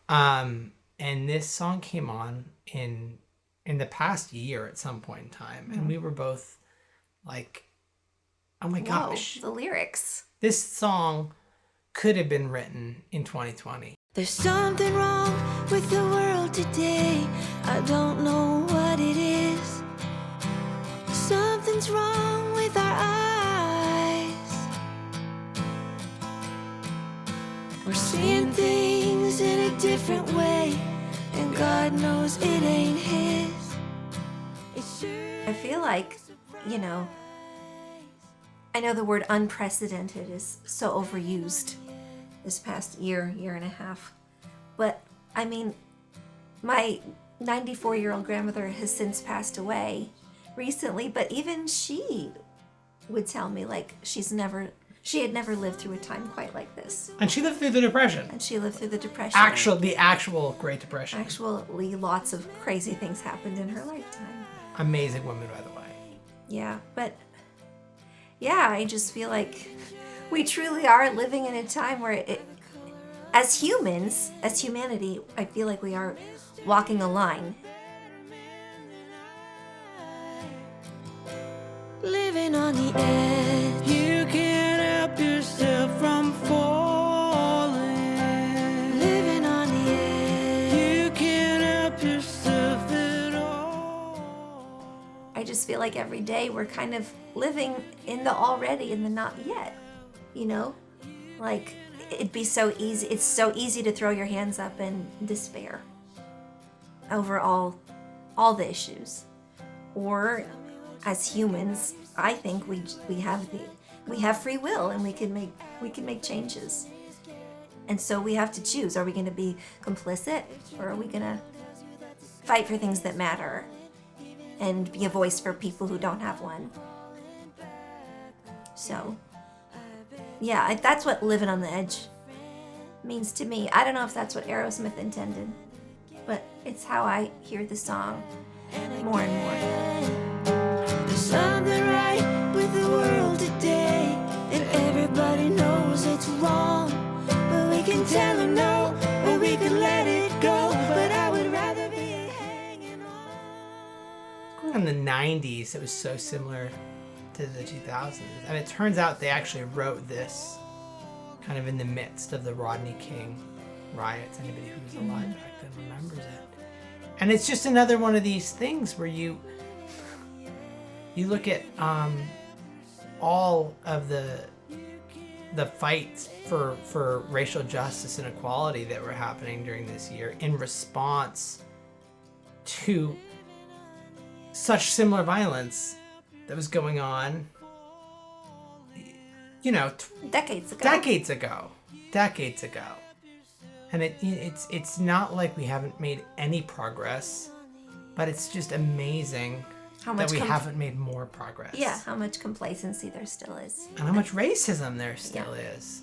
And this song came on in the past year at some point in time, and we were both like, oh my gosh, the lyrics. This song could have been written in 2020. There's something wrong with the world today. I don't know what it is. Something's wrong with our eyes. We're seeing things in a different way, and God knows it ain't His. I feel like, I know the word unprecedented is so overused this past year and a half. But, I mean, my 94-year-old grandmother has since passed away recently, but even she would tell me, like, she had never lived through a time quite like this. And she lived through the Depression. The actual Great Depression. Actually, lots of crazy things happened in her lifetime. Amazing woman, by the way. Yeah, but, yeah, I just feel like we truly are living in a time where as humans, as humanity, I feel like we are walking a line. Living on the edge. You can't help yourself from falling. Living on the edge. You can't help yourself at all. I just feel like every day we're kind of living in the already and the not yet. Like, it'd be so easy. It's so easy to throw your hands up in despair over all the issues. Or, as humans, I think we have free will, and we can make changes. And so we have to choose: are we going to be complicit, or are we going to fight for things that matter and be a voice for people who don't have one? So, yeah, that's what living on the edge means to me. I don't know if that's what Aerosmith intended, but it's how I hear the song more and more. There's something right with the world today, and everybody knows it's wrong. But we can tell them no, or we can let it go. But I would rather be hanging on. In the 90s, it was so similar to the 2000s. And it turns out they actually wrote this kind of in the midst of the Rodney King riots. Anybody who was alive back then remembers it. And it's just another one of these things where you look at all of the fights for racial justice and equality that were happening during this year in response to such similar violence that was going on, decades ago. And it's not like we haven't made any progress, but it's just amazing that we haven't made more progress. Yeah, how much complacency there still is. And how much racism there still is.